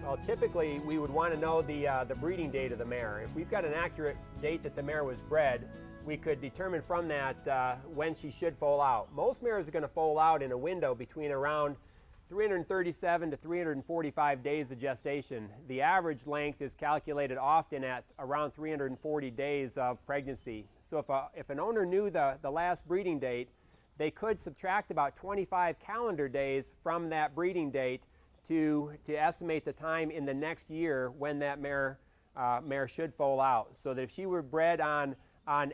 Well, typically we would want to know the breeding date of the mare. If we've got an accurate date that the mare was bred, we could determine from that when she should foal out. Most mares are going to foal out in a window between around 337 to 345 days of gestation. The average length is calculated often at around 340 days of pregnancy. So if an owner knew the last breeding date, they could subtract about 25 calendar days from that breeding date to estimate the time in the next year when that mare should foal out. So that if she were bred on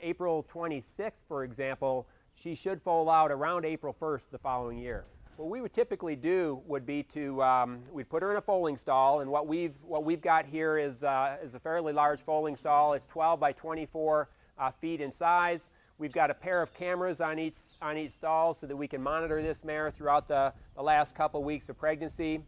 April 26th, for example, she should foal out around April 1st the following year. What we would typically do would be to we'd put her in a foaling stall, and what we've got here is a fairly large foaling stall. It's 12 by 24 feet in size. We've got a pair of cameras on each stall so that we can monitor this mare throughout the last couple weeks of pregnancy.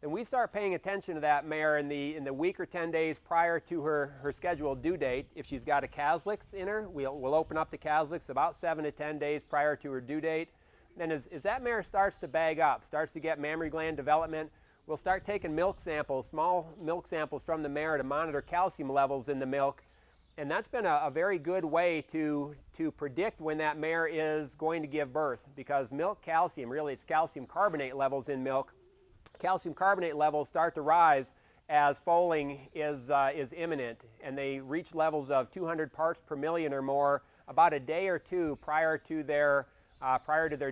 Then we start paying attention to that mare in the week or 10 days prior to her scheduled due date. If she's got a caslix in her, we'll open up the caslix about 7 to 10 days prior to her due date. Then as that mare starts to bag up, starts to get mammary gland development, we'll start taking milk samples, small milk samples from the mare to monitor calcium levels in the milk. And that's been a very good way to predict when that mare is going to give birth, because milk calcium, really it's calcium carbonate levels in milk, calcium carbonate levels start to rise as foaling is imminent, and they reach levels of 200 parts per million or more about a day or two prior to their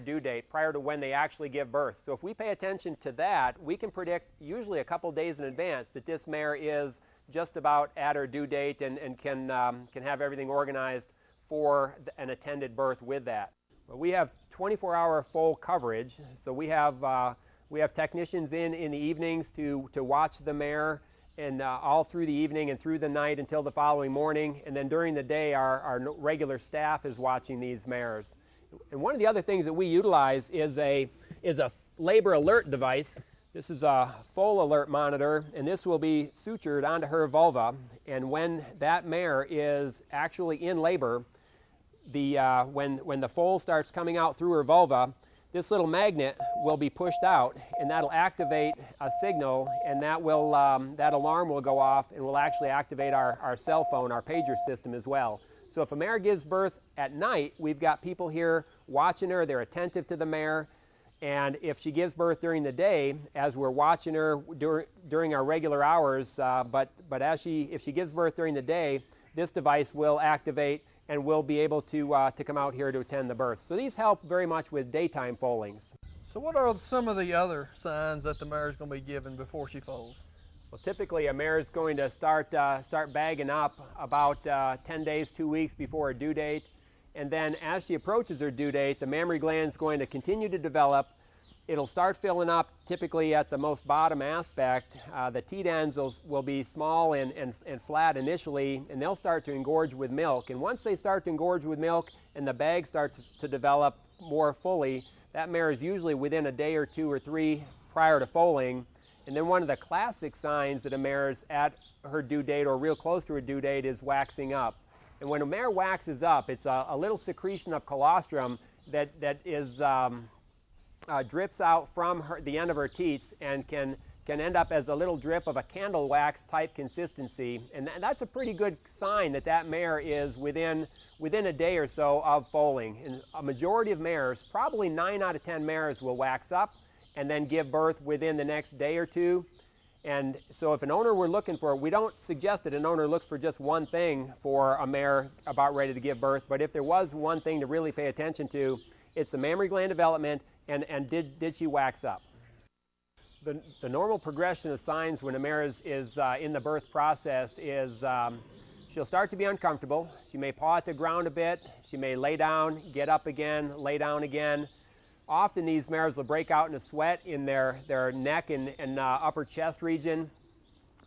due date, prior to when they actually give birth. So if we pay attention to that, we can predict usually a couple days in advance that this mare is just about at her due date and can have everything organized for an attended birth with that. But we have 24-hour foal coverage, so we have technicians in the evenings to watch the mare, and all through the evening and through the night until the following morning, and then during the day our regular staff is watching these mares. And one of the other things that we utilize is a labor alert device. This is a Foal alert monitor, and this will be sutured onto her vulva, and when that mare is actually in labor, when the foal starts coming out through her vulva, this little magnet will be pushed out, and that'll activate a signal, and that alarm will go off and will actually activate our cell phone, our pager system as well. So if a mare gives birth at night, we've got people here watching her, they're attentive to the mare, and if she gives birth during the day, as we're watching her during our regular hours, but if she gives birth during the day, this device will activate and we'll be able to come out here to attend the birth. So these help very much with daytime foalings. So what are some of the other signs that the mare is going to be given before she foals? Well, typically a mare is going to start bagging up about 10 days, 2 weeks before her due date. And then as she approaches her due date, the mammary gland is going to continue to develop. It'll start filling up typically at the most bottom aspect. The teat ends will be small and flat initially, and they'll start to engorge with milk. And once they start to engorge with milk and the bag starts to develop more fully, that mare is usually within a day or 2 or 3 prior to foaling. And then one of the classic signs that a mare is at her due date or real close to her due date is waxing up. And when a mare waxes up, it's a little secretion of colostrum that is drips out from the end of her teats and can end up as a little drip of a candle wax type consistency. And that's a pretty good sign that that mare is within a day or so of foaling. And a majority of mares, probably 9 out of 10 mares, will wax up and then give birth within the next day or two. And so if an owner were looking for, we don't suggest that an owner looks for just one thing for a mare about ready to give birth, but if there was one thing to really pay attention to, it's the mammary gland development and did she wax up. The normal progression of signs when a mare is in the birth process is she'll start to be uncomfortable. She may paw at the ground a bit. She may lay down, get up again, lay down again. Often these mares will break out into sweat in their neck and upper chest region.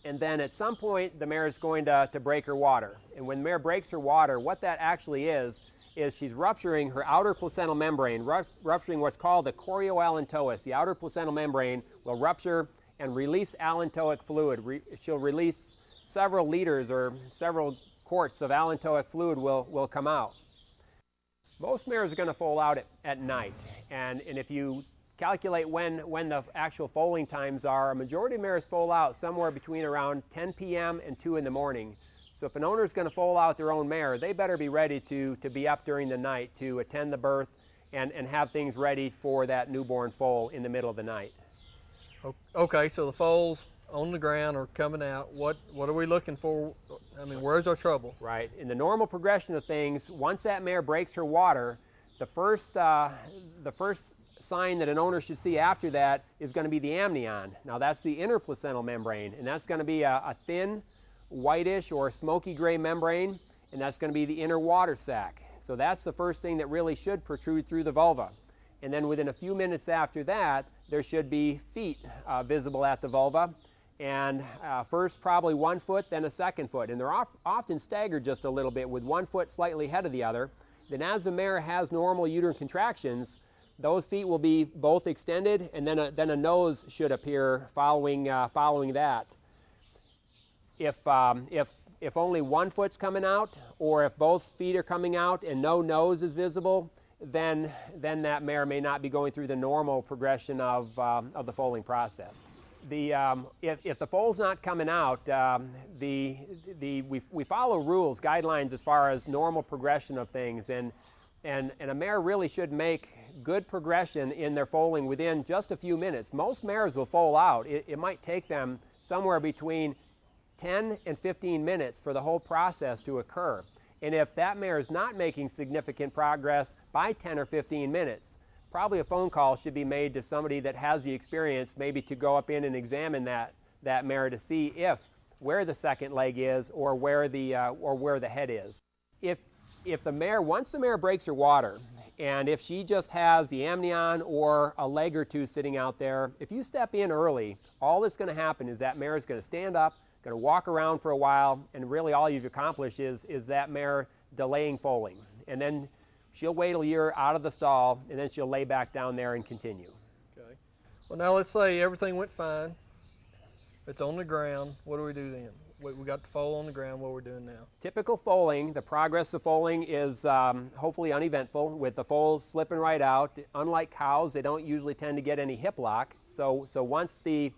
And then at some point, the mare is going to break her water. And when the mare breaks her water, what that actually is she's rupturing her outer placental membrane, rupturing what's called the chorioallantois. The outer placental membrane will rupture and release allantoic fluid. She'll release several liters or several quarts of allantoic fluid will come out. Most mares are going to foal out at night, and if you calculate when the actual foaling times are, a majority of mares foal out somewhere between around 10 p.m. and 2 in the morning. So if an owner is going to foal out their own mare, they better be ready to be up during the night to attend the birth and have things ready for that newborn foal in the middle of the night. Okay, so the foals on the ground or coming out, what are we looking for? I mean, where's our trouble? Right. In the normal progression of things, once that mare breaks her water, the first sign that an owner should see after that is going to be the amnion. Now that's the interplacental membrane, and that's going to be a thin, whitish or smoky gray membrane, and that's going to be the inner water sac. So that's the first thing that really should protrude through the vulva. And then within a few minutes after that, there should be feet visible at the vulva. And first probably 1 foot, then a 2nd foot. And they're often staggered just a little bit, with 1 foot slightly ahead of the other. Then as the mare has normal uterine contractions, those feet will be both extended, and then a nose should appear following that. If only 1 foot's coming out, or if both feet are coming out and no nose is visible, then that mare may not be going through the normal progression of the foaling process. If the foal's not coming out, we follow rules, guidelines as far as normal progression of things, and a mare really should make good progression in their foaling within just a few minutes. Most mares will foal out. It might take them somewhere between 10 and 15 minutes for the whole process to occur. And if that mare is not making significant progress by 10 or 15 minutes, probably a phone call should be made to somebody that has the experience, maybe to go up in and examine that mare to see where the second leg is or where the head is. If the mare, once the mare breaks her water, and if she just has the amnion or a leg or two sitting out there, if you step in early, all that's going to happen is that mare is going to stand up, going to walk around for a while, and really all you've accomplished is that mare delaying foaling. And then she'll wait till you're out of the stall, and then she'll lay back down there and continue. Okay. Well, now let's say everything went fine. It's on the ground. What do we do then? We got the foal on the ground. What are we doing now? Typical foaling, the progress of foaling is hopefully uneventful, with the foals slipping right out. Unlike cows, they don't usually tend to get any hip lock. So once the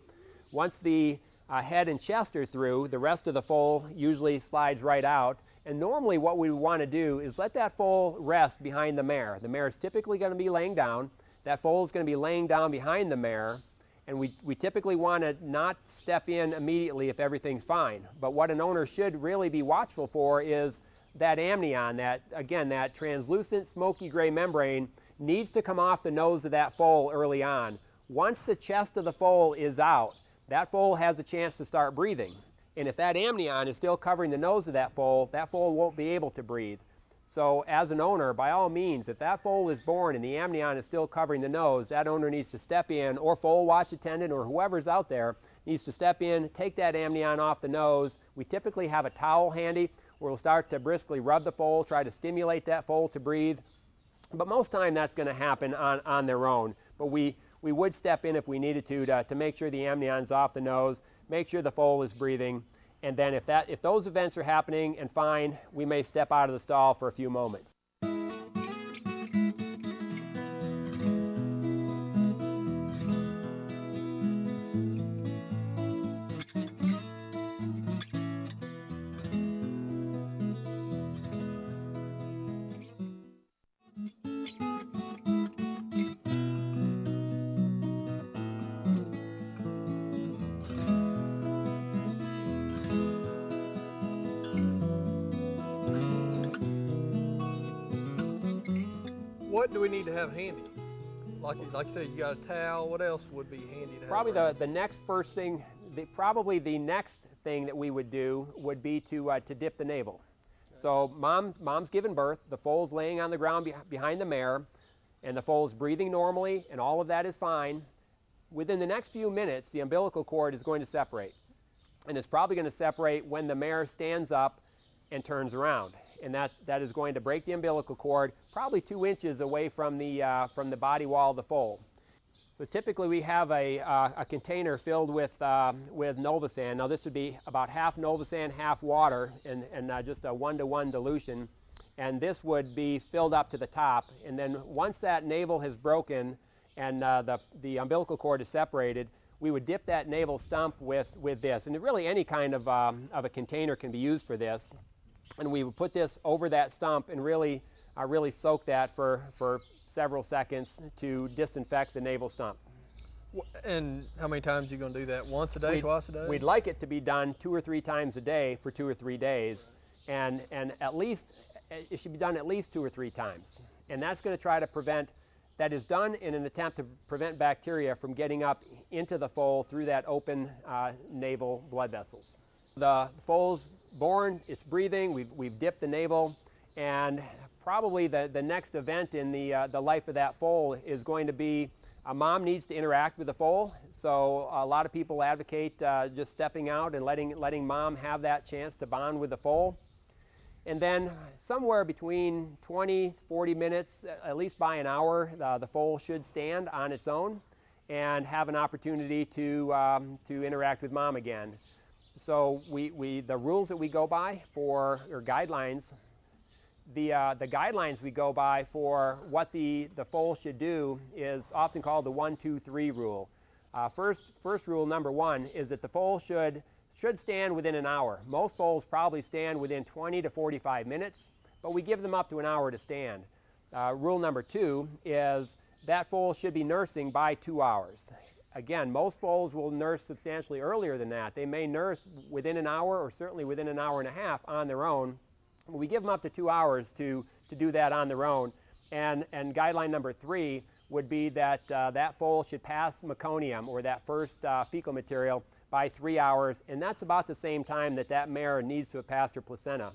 head and chest are through, the rest of the foal usually slides right out. And normally what we want to do is let that foal rest behind the mare. The mare is typically going to be laying down. That foal is going to be laying down behind the mare. And we typically want to not step in immediately if everything's fine. But what an owner should really be watchful for is that amnion, that translucent smoky gray membrane needs to come off the nose of that foal early on. Once the chest of the foal is out, that foal has a chance to start breathing. And if that amnion is still covering the nose of that foal won't be able to breathe. So as an owner, by all means, if that foal is born and the amnion is still covering the nose, that owner needs to step in, or foal watch attendant or whoever's out there needs to step in, take that amnion off the nose. We typically have a towel handy where we'll start to briskly rub the foal, try to stimulate that foal to breathe. But most time that's going to happen on their own. But we would step in if we needed to make sure the amnion's off the nose, make sure the foal is breathing. And then if those events are happening and fine, we may step out of the stall for a few moments. What do we need to have handy? Like I said, you got a towel. What else would be handy to have? Probably the next first thing, probably the next thing that we would do would be to dip the navel. Okay. So mom's given birth, the foal's laying on the ground behind the mare, and the foal's breathing normally, and all of that is fine. Within the next few minutes, the umbilical cord is going to separate. And it's probably going to separate when the mare stands up and turns around. And that is going to break the umbilical cord probably 2 inches away from the body wall of the foal. So typically we have a container filled with Novosan. Now this would be about half Novosan, half water, and just a 1-to-1 dilution. And this would be filled up to the top. And then once that navel has broken and the umbilical cord is separated, we would dip that navel stump with this. And really any kind of a container can be used for this. And we would put this over that stump and really soak that for several seconds to disinfect the navel stump. And how many times are you going to do that? Once a day, twice a day? We'd like it to be done 2 or 3 times a day for 2 or 3 days. And at least, it should be done at least 2 or 3 times. And that's going to try to prevent, that is done in an attempt to prevent bacteria from getting up into the foal through that open navel blood vessels. The foal's born, it's breathing, we've dipped the navel, and probably the next event in the life of that foal is going to be a mom needs to interact with the foal. So a lot of people advocate just stepping out and letting mom have that chance to bond with the foal. And then somewhere between 20, 40 minutes, at least by an hour, the foal should stand on its own and have an opportunity to interact with mom again. So the rules that we go by or guidelines, the guidelines we go by for what the foal should do is often called the 1, 2, 3 rule. First rule number 1 is that the foal should stand within an hour. Most foals probably stand within 20 to 45 minutes, but we give them up to an hour to stand. Rule number 2 is that foal should be nursing by 2 hours. Again, most foals will nurse substantially earlier than that. They may nurse within an hour or certainly within an hour and a half on their own. We give them up to 2 hours to do that on their own. And guideline number 3 would be that that foal should pass meconium, or that first fecal material, by 3 hours. And that's about the same time that mare needs to have passed her placenta.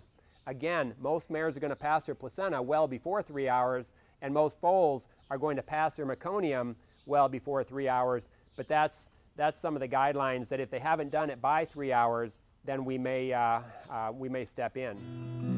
Again, most mares are going to pass their placenta well before 3 hours, and most foals are going to pass their meconium well before 3 hours. But that's some of the guidelines that if they haven't done it by 3 hours, then we may step in.